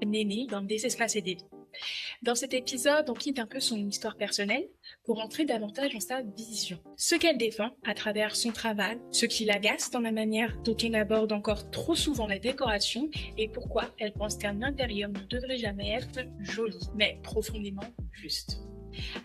Néné dans Des espaces et des vies. Dans cet épisode, on quitte un peu son histoire personnelle pour entrer davantage dans sa vision. Ce qu'elle défend à travers son travail, ce qui l'agace dans la manière dont on aborde encore trop souvent la décoration et pourquoi elle pense qu'un intérieur ne devrait jamais être joli, mais profondément juste.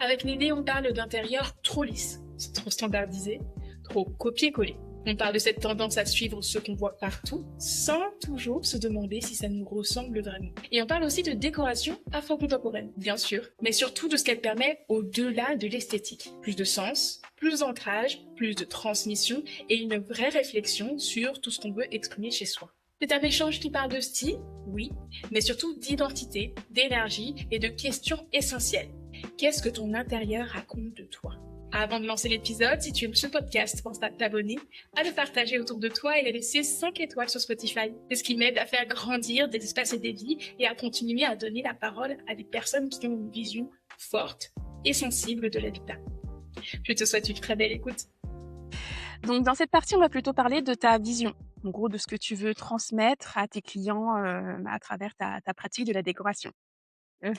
Avec Néné, on parle d'intérieur trop lisse, trop standardisé, trop copier-coller. On parle de cette tendance à suivre ce qu'on voit partout, sans toujours se demander si ça nous ressemble vraiment. Et on parle aussi de décoration afro-contemporaine, bien sûr, mais surtout de ce qu'elle permet au-delà de l'esthétique. Plus de sens, plus d'ancrage, plus de transmission et une vraie réflexion sur tout ce qu'on veut exprimer chez soi. C'est un échange qui parle de style, oui, mais surtout d'identité, d'énergie et de questions essentielles. Qu'est-ce que ton intérieur raconte de toi ? Avant de lancer l'épisode, si tu aimes ce podcast, pense à t'abonner, à le partager autour de toi et à laisser 5 étoiles sur Spotify. C'est ce qui m'aide à faire grandir des espaces et des vies et à continuer à donner la parole à des personnes qui ont une vision forte et sensible de l'habitat. Je te souhaite une très belle écoute. Donc, dans cette partie, on va plutôt parler de ta vision, en gros, de ce que tu veux transmettre à tes clients à travers ta pratique de la décoration. Mmh.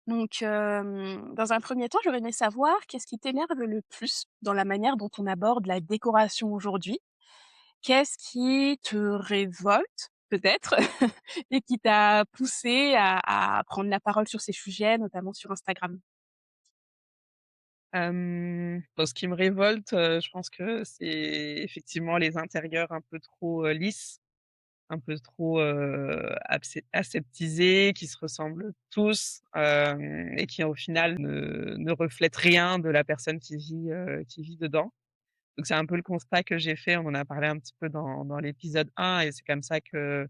Donc, dans un premier temps, j'aurais aimé savoir qu'est-ce qui t'énerve le plus dans la manière dont on aborde la décoration aujourd'hui? Qu'est-ce qui te révolte, peut-être, et qui t'a poussé à prendre la parole sur ces sujets, notamment sur Instagram? Bon, ce qui me révolte, je pense que c'est effectivement les intérieurs un peu trop, lisses, un peu trop, aseptisés, qui se ressemblent tous, et qui au final ne reflètent rien de la personne qui vit dedans. Donc c'est un peu le constat que j'ai fait, on en a parlé un petit peu dans l'épisode 1 et c'est comme ça que,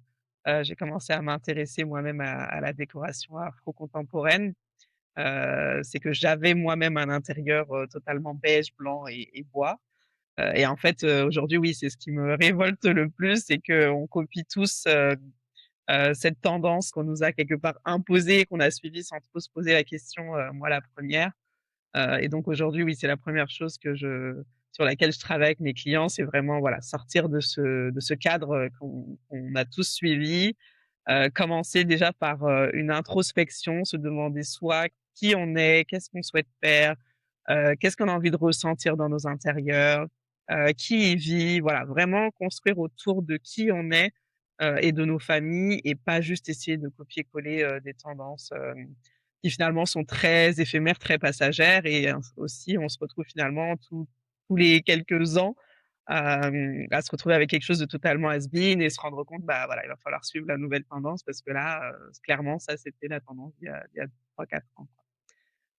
j'ai commencé à m'intéresser moi-même à la décoration afro-contemporaine. C'est que j'avais moi-même un intérieur, totalement beige, blanc et bois, et en fait, aujourd'hui, oui, c'est ce qui me révolte le plus, c'est qu'on copie tous, cette tendance qu'on nous a quelque part imposée et qu'on a suivie sans trop se poser la question, moi la première. Et donc aujourd'hui, oui, c'est la première chose que je sur laquelle je travaille avec mes clients, c'est vraiment, voilà, sortir de ce cadre, qu'on a tous suivi. Commencer déjà par, une introspection, se demander soi qui on est, qu'est-ce qu'on souhaite faire, qu'est-ce qu'on a envie de ressentir dans nos intérieurs, qui y vit, voilà, vraiment construire autour de qui on est, et de nos familles et pas juste essayer de copier-coller, des tendances, qui finalement sont très éphémères, très passagères et aussi on se retrouve finalement tous les quelques ans à se retrouver avec quelque chose de totalement has-been et se rendre compte, bah, voilà, il va falloir suivre la nouvelle tendance parce que là, clairement, ça, c'était la tendance il y a 3-4 ans, quoi.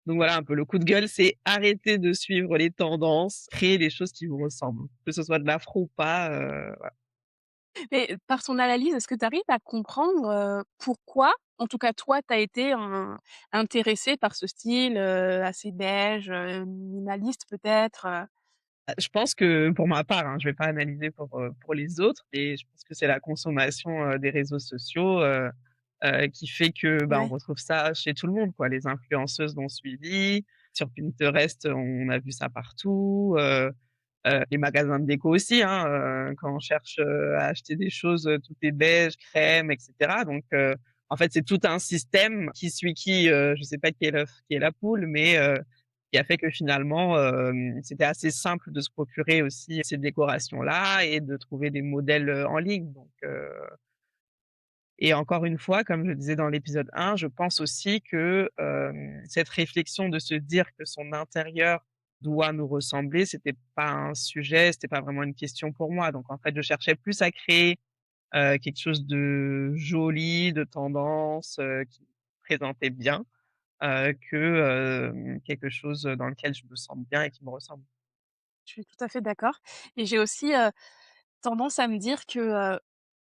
Donc voilà, un peu le coup de gueule, c'est arrêter de suivre les tendances, créer des choses qui vous ressemblent. Que ce soit de l'afro ou pas, voilà. Mais par ton analyse, est-ce que tu arrives à comprendre, pourquoi, en tout cas toi, tu as été intéressée par ce style, assez beige, minimaliste peut-être, Je pense que pour ma part, hein, je vais pas analyser pour les autres et je pense que c'est la consommation, des réseaux sociaux, qui fait que, bah, on Ouais. retrouve ça chez tout le monde, quoi. Les influenceuses l'ont suivi, sur Pinterest, on a vu ça partout, les magasins de déco aussi, hein, quand on cherche, à acheter des choses, tout est beige, crème et cetera donc en fait, c'est tout un système qui suit qui, je sais pas qui est l'œuf, qui est la poule, mais qui a fait que finalement, c'était assez simple de se procurer aussi ces décorations-là et de trouver des modèles, en ligne donc et encore une fois, comme je le disais dans l'épisode 1, je pense aussi que, cette réflexion de se dire que son intérieur doit nous ressembler, c'était pas un sujet, c'était pas vraiment une question pour moi. Donc en fait, je cherchais plus à créer, quelque chose de joli, de tendance, qui me présentait bien, quelque chose, dans lequel je me sens bien et qui me ressemble. Je suis tout à fait d'accord et j'ai aussi, tendance à me dire que,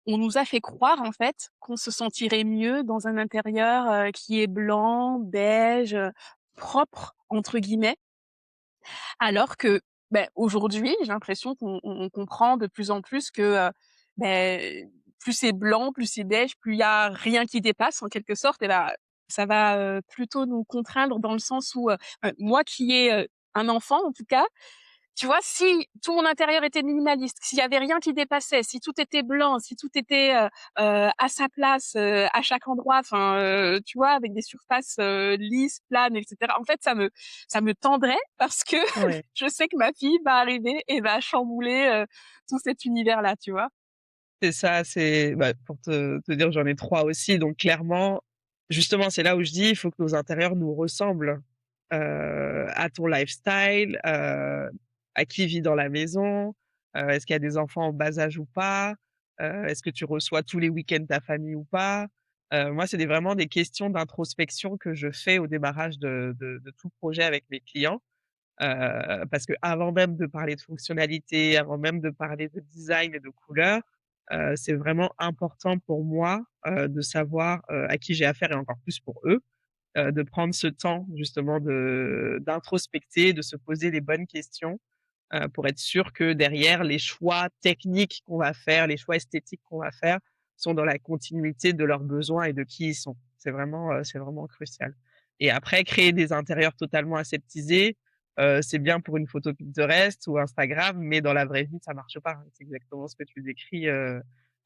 on nous a fait croire, en fait, qu'on se sentirait mieux dans un intérieur, qui est blanc, beige, «propre» entre guillemets, alors que, aujourd'hui, j'ai l'impression qu'on comprend de plus en plus que, beh, plus c'est blanc, plus c'est beige, plus il y a rien qui dépasse en quelque sorte et bah, ça va, plutôt nous contraindre dans le sens où, moi qui ai, un enfant en tout cas, Tu vois, si tout mon intérieur était minimaliste, s'il y avait rien qui dépassait, si tout était blanc, si tout était, à sa place, à chaque endroit, enfin, tu vois, avec des surfaces, lisses, planes et cetera. En fait, ça me tendrait parce que Ouais. je sais que ma fille va arriver et va chambouler, tout cet univers-là, tu vois? C'est ça, c'est bah, pour te dire, j'en ai 3 aussi, donc clairement, justement, c'est là où je dis: «Il faut que nos intérieurs nous ressemblent, à ton lifestyle, à qui vit dans la maison, est-ce qu'il y a des enfants en bas âge ou pas? Est-ce que tu reçois tous les week-ends ta famille ou pas?» Moi, c'est vraiment des questions d'introspection que je fais au démarrage de tout projet avec mes clients. Parce qu'avant même de parler de fonctionnalité, avant même de parler de design et de couleurs, c'est vraiment important pour moi, de savoir, à qui j'ai affaire et encore plus pour eux, de prendre ce temps justement d'introspecter, de se poser les bonnes questions, pour être sûr que derrière les choix techniques qu'on va faire, les choix esthétiques qu'on va faire sont dans la continuité de leurs besoins et de qui ils sont. C'est vraiment crucial et après créer des intérieurs totalement aseptisés, c'est bien pour une photo Pinterest ou Instagram, mais dans la vraie vie, ça marche pas. C'est exactement ce que tu décris,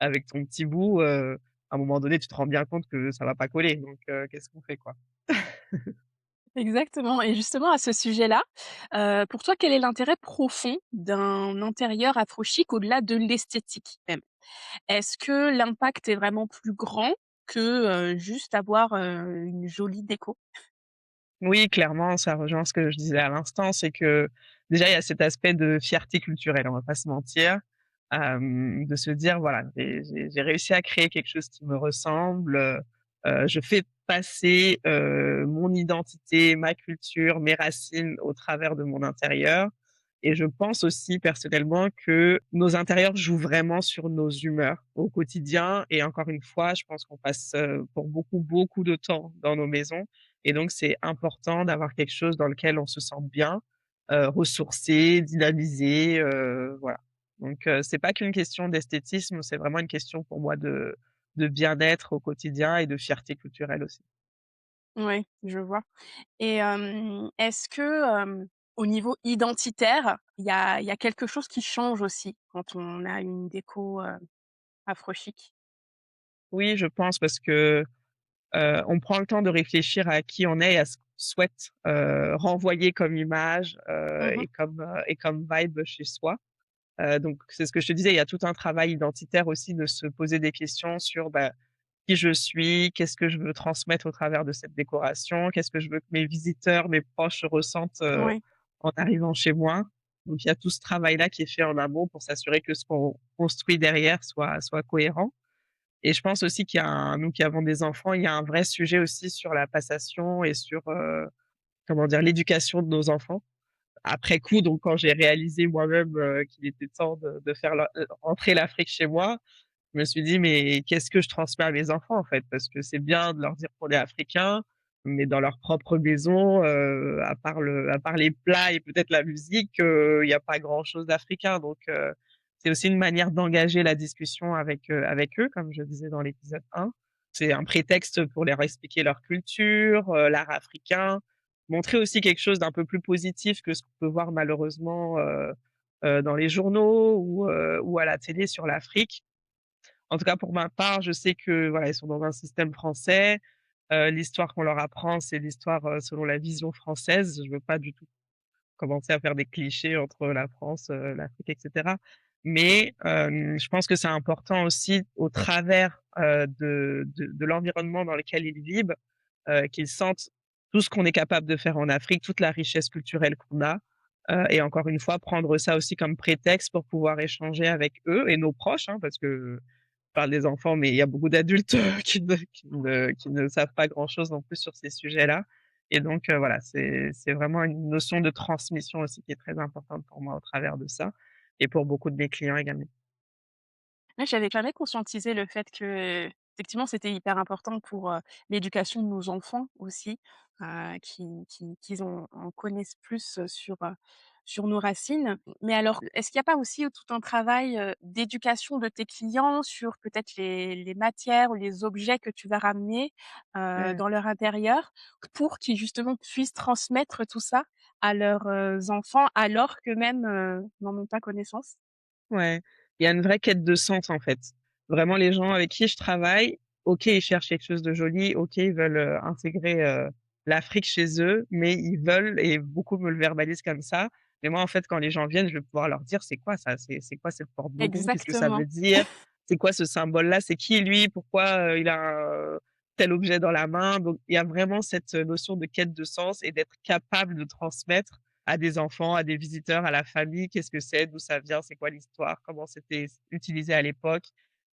avec ton petit bout, à un moment donné, tu te rends bien compte que ça va pas coller donc qu'est-ce qu'on fait, quoi? Exactement et justement à ce sujet-là, pour toi, quel est l'intérêt profond d'un intérieur afro-chic au-delà de l'esthétique même? Est-ce que l'impact est vraiment plus grand que, juste avoir, une jolie déco? Oui, clairement, ça rejoint ce que je disais à l'instant, c'est que déjà il y a cet aspect de fierté culturelle, on va pas se mentir, de se dire: «Voilà, j'ai réussi à créer quelque chose qui me ressemble, je fais passer, mon identité, ma culture, mes racines au travers de mon intérieur» et je pense aussi personnellement que nos intérieurs jouent vraiment sur nos humeurs au quotidien et encore une fois, je pense qu'on passe, pour beaucoup, beaucoup de temps dans nos maisons et donc c'est important d'avoir quelque chose dans lequel on se sent bien, ressourcé, dynamisé, voilà. Donc c'est pas qu'une question d'esthétisme, c'est vraiment une question pour moi de bien-être au quotidien et de fierté culturelle aussi. Oui, je vois et est-ce que, au niveau identitaire, il y a quelque chose qui change aussi quand on a une déco, afro chic? Oui, je pense parce que, on prend le temps de réfléchir à qui on est et à ce qu'on souhaite, renvoyer comme image, Mmh. et comme vibe chez soi. Donc c'est ce que je te disais, il y a tout un travail identitaire aussi de se poser des questions sur, bah, qui je suis, qu'est-ce que je veux transmettre au travers de cette décoration, qu'est-ce que je veux que mes visiteurs, mes proches ressentent, Oui. en arrivant chez moi. Donc il y a tout ce travail-là qui est fait en amont pour s'assurer que ce qu'on construit derrière soit cohérent et je pense aussi qu'il y a nous qui avons des enfants, il y a un vrai sujet aussi sur la passation et sur, comment dire? L'éducation de nos enfants. Après coup, donc quand j'ai réalisé moi-même, qu'il était temps de faire rentrer l'Afrique chez moi, je me suis dit: «Mais qu'est-ce que je transmets à mes enfants, en fait?» parce que c'est bien de leur dire qu'on est africain, mais dans leur propre maison, à part les plats et peut-être la musique, il y a pas grand-chose d'africain donc c'est aussi une manière d'engager la discussion avec eux, comme je disais dans l'épisode 1. C'est un prétexte pour leur expliquer leur culture, l'art africain, montrer aussi quelque chose d'un peu plus positif que ce qu'on peut voir malheureusement, dans les journaux ou à la télé sur l'Afrique. En tout cas, pour ma part, je sais que, voilà, ils sont dans un système français. L'histoire qu'on leur apprend, c'est l'histoire, selon la vision française. Je veux pas du tout commencer à faire des clichés entre la France, l'Afrique et cetera. Mais, je pense que c'est important aussi au travers, de l'environnement dans lequel ils vivent, qu'ils sentent tout ce qu'on est capable de faire en Afrique, toute la richesse culturelle qu'on a, et encore une fois, prendre ça aussi comme prétexte pour pouvoir échanger avec eux et nos proches, hein, parce que parle des enfants, mais il y a beaucoup d'adultes, qui ne savent pas grand-chose non plus sur ces sujets-là et donc voilà, c'est vraiment une notion de transmission aussi qui est très importante pour moi au travers de ça et pour beaucoup de mes clients également. Ouais, j'avais jamais conscientisé le fait que, effectivement, c'était hyper important pour, l'éducation de nos enfants aussi, qu'ils en connaissent plus, sur nos racines. Mais alors, est-ce qu'il y a pas aussi tout un travail, d'éducation de tes clients sur peut-être les matières ou les objets que tu vas ramener, Mmh. dans leur intérieur pour qu'ils justement puissent transmettre tout ça à leurs, enfants alors qu'eux-mêmes, n'en ont pas connaissance? Ouais, il y a une vraie quête de sens, en fait. Vraiment les gens avec qui je travaille, OK, ils cherchent quelque chose de joli, OK, ils veulent, intégrer, l'Afrique chez eux, mais ils veulent et beaucoup me le verbalisent comme ça. Mais moi, en fait, quand les gens viennent, je vais pouvoir leur dire: «C'est quoi ça? C'est quoi cette porte-bougon? Qu'est-ce que ça veut Exactement. dire? C'est quoi ce symbole-là? C'est qui lui? Pourquoi, il a tel objet dans la main?» Donc il y a vraiment cette, notion de quête de sens et d'être capable de transmettre à des enfants, à des visiteurs, à la famille, qu'est-ce que c'est, d'où ça vient, c'est quoi l'histoire, comment c'était utilisé à l'époque,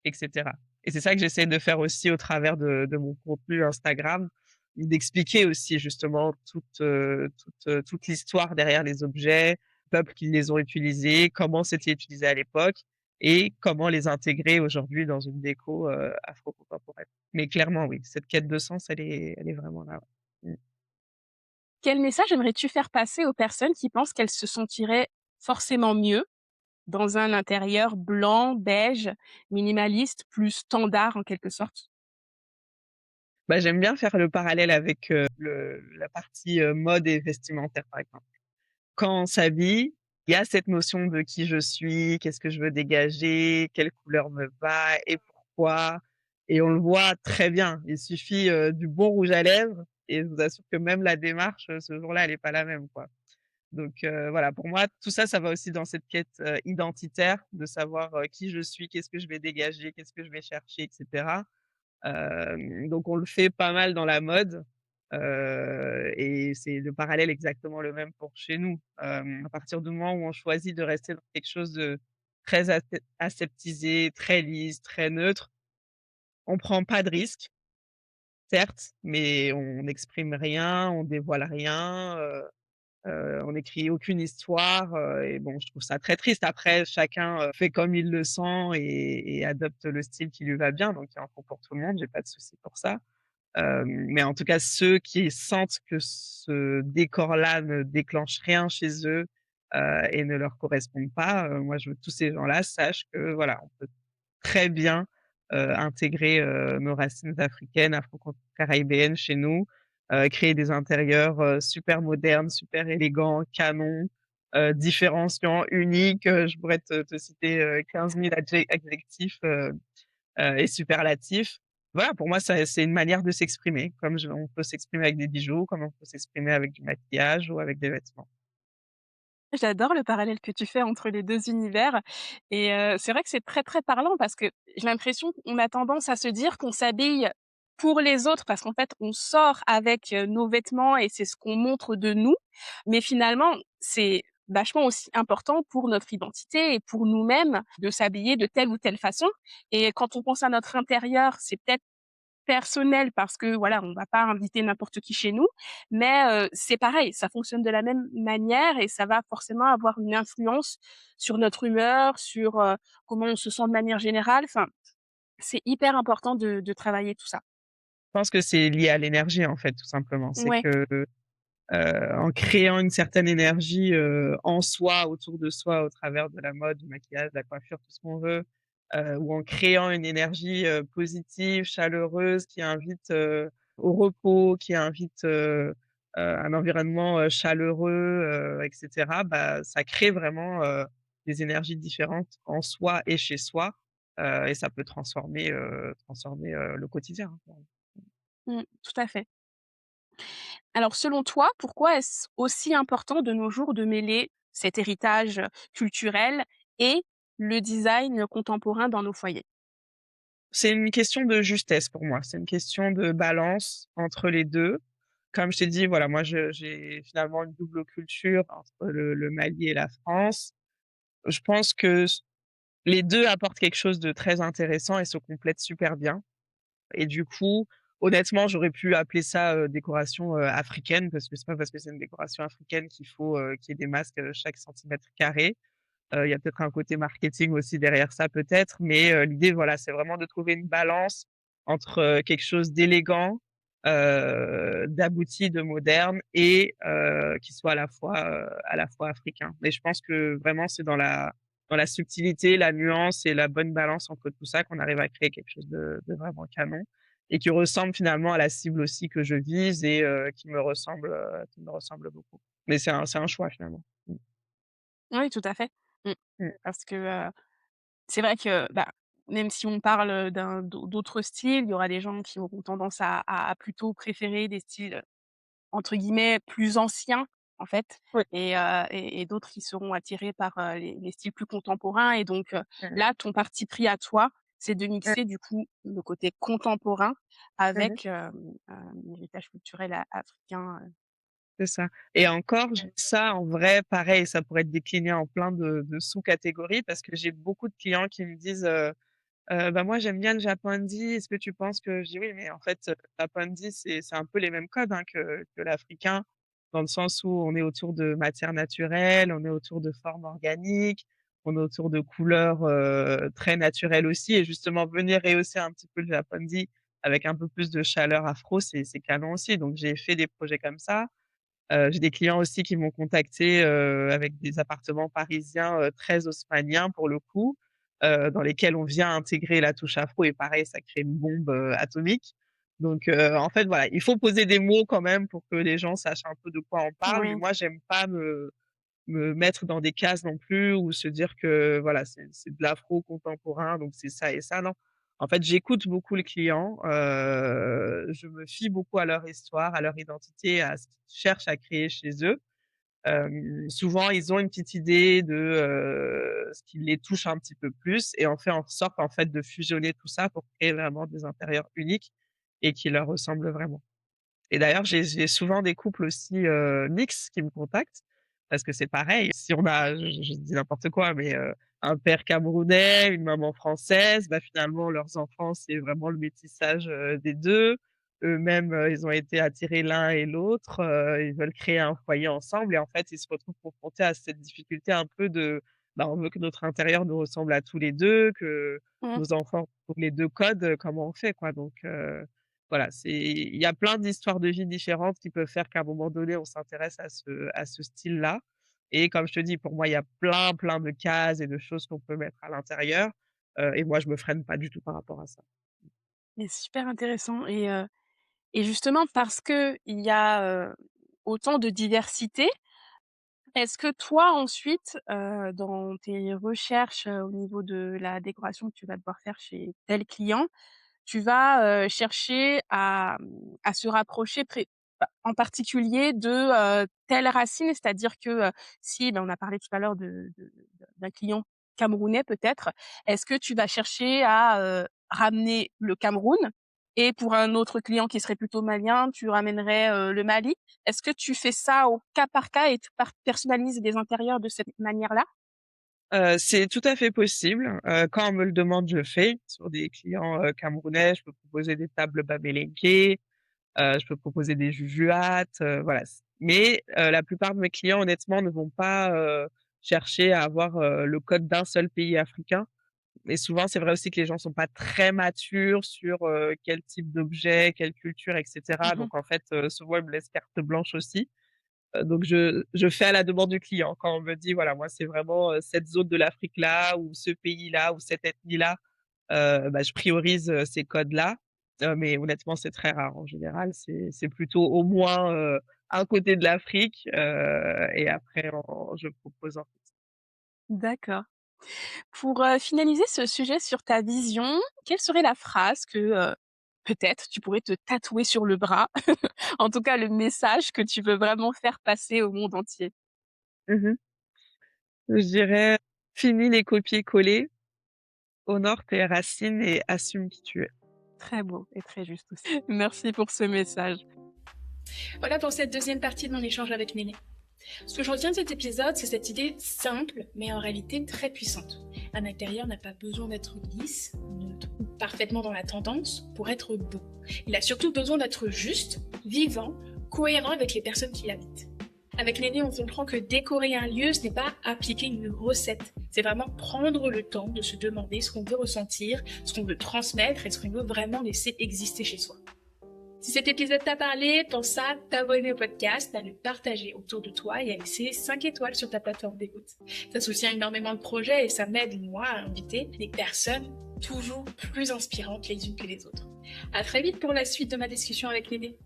et cetera. Et c'est ça que j'essaie de faire aussi au travers de mon contenu Instagram, d'expliquer aussi justement toute l'histoire derrière les objets, peuples qui les ont utilisés, comment c'était utilisé à l'époque et comment les intégrer aujourd'hui dans une déco, afro-contemporaine. Mais clairement oui, cette quête de sens, elle est vraiment là, ouais. Mmh. Quel message aimerais-tu faire passer aux personnes qui pensent qu'elles se sentiraient forcément mieux dans un intérieur blanc, beige, minimaliste, plus standard en quelque sorte? Bah, j'aime bien faire le parallèle avec, la partie, mode et vestimentaire, par exemple. Quand on s'habille, il y a cette notion de qui je suis, qu'est-ce que je veux dégager, quelle couleur me va et pourquoi et on le voit très bien. Il suffit, du bon rouge à lèvres et je vous assure que même la démarche, ce jour-là, elle est pas la même, quoi. Donc voilà, pour moi, tout ça, ça va aussi dans cette quête, identitaire de savoir, qui je suis, qu'est-ce que je vais dégager, qu'est-ce que je vais chercher et cetera. Donc on le fait pas mal dans la mode, et c'est le parallèle exactement le même pour chez nous. À partir du moment où on choisit de rester dans quelque chose de très aseptisé, très lisse, très neutre, on prend pas de risques, certes, mais on n'exprime rien, on dévoile rien, on n'écrit aucune histoire, et bon, je trouve ça très triste. Après, chacun, fait comme il le sent et adopte le style qui lui va bien, donc il y en faut pour tout le monde, j'ai pas de souci pour ça. Mais en tout cas, ceux qui sentent que ce décor-là ne déclenche rien chez eux, et ne leur correspond pas, moi, je veux que tous ces gens-là sachent que, voilà, on peut très bien, intégrer, nos racines africaines, afro-caribéennes chez nous, créer des intérieurs, super modernes, super élégants, canons, différenciants, uniques, je pourrais te citer, 15 000 adjectifs, et superlatifs. Voilà, pour moi, ça c'est une manière de s'exprimer, comme je on peut s'exprimer avec des bijoux, comme on peut s'exprimer avec du maquillage ou avec des vêtements. J'adore le parallèle que tu fais entre les 2 univers et c'est vrai que c'est très, très parlant parce que j'ai l'impression qu'on a tendance à se dire qu'on s'habille pour les autres parce qu'en fait, on sort avec, nos vêtements et c'est ce qu'on montre de nous. Mais finalement, c'est vachement aussi important pour notre identité et pour nous-mêmes de s'habiller de telle ou telle façon et quand on pense à notre intérieur, c'est peut-être personnel parce que voilà, on va pas inviter n'importe qui chez nous, mais c'est pareil, ça fonctionne de la même manière et ça va forcément avoir une influence sur notre humeur, sur, comment on se sent de manière générale. Enfin, c'est hyper important de travailler tout ça. Je pense que c'est lié à l'énergie, en fait, tout simplement. C'est Ouais, que, en créant une certaine énergie, en soi, autour de soi, au travers de la mode, du maquillage, de la coiffure, tout ce qu'on veut, ou en créant une énergie, positive, chaleureuse, qui invite, au repos, qui invite, un environnement, chaleureux, et cetera, bah, ça crée vraiment, des énergies différentes en soi et chez soi, et ça peut transformer, le quotidien, hein, clairement. tout à fait. Alors selon toi, pourquoi est-ce aussi important de nos jours de mêler cet héritage culturel et le design contemporain dans nos foyers? C'est une question de justesse pour moi. C'est une question de balance entre les 2. Comme je t'ai dit, voilà, moi j'ai finalement une double culture entre le Mali et la France. Je pense que les 2 apportent quelque chose de très intéressant et se complètent super bien et du coup, honnêtement, j'aurais pu appeler ça, décoration, africaine parce que c'est pas parce que c'est une décoration africaine qu'il faut, qu'il y ait des masques, chaque centimètre carré. Il y a peut-être un côté marketing aussi derrière ça peut-être, mais l'idée voilà, c'est vraiment de trouver une balance entre, quelque chose d'élégant, d'abouti, de moderne et qui soit à la fois africain. Mais je pense que vraiment c'est dans la subtilité, la nuance et la bonne balance entre tout ça qu'on arrive à créer quelque chose de vraiment canon et qui ressemble finalement à la cible aussi que je vise et qui me ressemble beaucoup. Mais c'est un choix finalement. Mmh. Oui, tout à fait. Mmh. Mmh. Parce que, c'est vrai que, bah, même si on parle, d'autres styles, il y aura des gens qui auront tendance à plutôt préférer des styles, entre guillemets «plus anciens», en fait, Oui. et d'autres qui seront attirés par, les styles plus contemporains et donc, Mmh. là, ton parti pris à toi, c'est de Mmh. mixer du coup le côté contemporain Mmh. avec, l'héritage culturel africain, C'est ça et encore, ça en vrai, pareil, ça pourrait être décliné en plein de sous-catégories parce que j'ai beaucoup de clients qui me disent, «Bah, moi j'aime bien le Japandi, est-ce que tu penses que» je dis: «Oui, mais en fait, le Japandi c'est un peu les mêmes codes, hein, que l'africain, dans le sens où on est autour de matières naturelles, on est autour de formes organiques, on est autour de couleurs, très naturelles aussi et justement venir rehausser un petit peu le Japandi avec un peu plus de chaleur afro, c'est canon aussi». Donc j'ai fait des projets comme ça. J'ai des clients aussi qui m'ont contacté, avec des appartements parisiens, très haussmanniens pour le coup, dans lesquels on vient intégrer la touche afro et pareil, ça crée une bombe, atomique. Donc, en fait, voilà, il faut poser des mots quand même pour que les gens sachent un peu de quoi on parle, mais oui, moi j'aime pas me mettre dans des cases non plus ou se dire que voilà, c'est de l'afro contemporain, donc c'est ça et ça, non. En fait, j'écoute beaucoup les clients, je me fie beaucoup à leur histoire, à leur identité, à ce qu'ils cherchent à créer chez eux. Souvent, ils ont une petite idée de, ce qui les touche un petit peu plus et on fait en sorte, en fait, de fusionner tout ça pour créer vraiment des intérieurs uniques et qui leur ressemblent vraiment. Et d'ailleurs, j'ai souvent des couples aussi, mixtes qui me contactent parce que c'est pareil, si on a je dis n'importe quoi, mais un père camerounais, une maman française, bah, finalement leurs enfants, c'est vraiment le métissage, des 2. Eux-mêmes, ils ont été attirés l'un et l'autre, ils veulent créer un foyer ensemble et en fait, ils se retrouvent confrontés à cette difficulté un peu de, bah, on veut que notre intérieur nous ressemble à tous les 2, que mmh, nos enfants trouvent les 2 codes, comment on fait, quoi? Donc voilà, il y a plein d'histoires de vie différentes qui peuvent faire qu'à un moment donné, on s'intéresse à ce style-là et comme je te dis, pour moi, il y a plein, plein de cases et de choses qu'on peut mettre à l'intérieur, et moi, je me freine pas du tout par rapport à ça. et super intéressant et justement parce qu'il y a, autant de diversité, est-ce que toi ensuite, dans tes recherches, au niveau de la décoration que tu vas devoir faire chez tel client, tu vas, chercher à se rapprocher en particulier de, telle racine? C'est-à-dire que, si, on a parlé tout à l'heure d'un client camerounais peut-être, est-ce que tu vas chercher à, ramener le Cameroun et pour un autre client qui serait plutôt malien, tu ramènerais, le Mali? Est-ce que tu fais ça au cas par cas et tu personnalises les intérieurs de cette manière-là? C'est tout à fait possible, quand on me le demande, je le fais. Sur des clients, camerounais, je peux proposer des tables Bamélé, je peux proposer des jujuates, voilà. Mais, la plupart de mes clients, honnêtement, ne vont pas, chercher à avoir, le code d'un seul pays africain. Mais souvent, c'est vrai aussi que les gens sont pas très matures sur, quel type d'objet, quelle culture et cetera. Mmh. Donc en fait, souvent, ils me laissent carte blanche aussi. Donc je fais à la demande du client. Quand on me dit: «Voilà, moi, c'est vraiment, cette zone de l'Afrique-là ou ce pays-là ou cette ethnie-là», bah, je priorise, ces codes-là. Mais honnêtement, c'est très rare. En général, c'est plutôt au moins, un côté de l'Afrique, et après je propose en D'accord. Pour, finaliser ce sujet sur ta vision, quelle serait la phrase que, peut-être tu pourrais te tatouer sur le bras? En tout cas, le message que tu veux vraiment faire passer au monde entier. mmh Je dirais: «Fini les copier-coller, honore tes racines et assume qui tu es». Très beau et très juste aussi. Merci pour ce message. Voilà pour cette deuxième partie de mon échange avec Néné. Ce que je retiens de cet épisode, c'est cette idée simple, mais en réalité très puissante. Un intérieur n'a pas besoin d'être lisse, neutre ou parfaitement dans la tendance pour être beau. Il a surtout besoin d'être juste, vivant, cohérent avec les personnes qui l'habitent. Avec Néné, on comprend que décorer un lieu, ce n'est pas appliquer une recette. C'est vraiment prendre le temps de se demander ce qu'on veut ressentir, ce qu'on veut transmettre et ce qu'on veut vraiment laisser exister chez soi. Si cet épisode t'a parlé, pense à t'abonner au podcast, à le partager autour de toi et à laisser 5 étoiles sur ta plateforme d'écoute. Ça soutient énormément le projet et ça m'aide, moi, à inviter des personnes toujours plus inspirantes les unes que les autres. À très vite pour la suite de ma discussion avec Néné.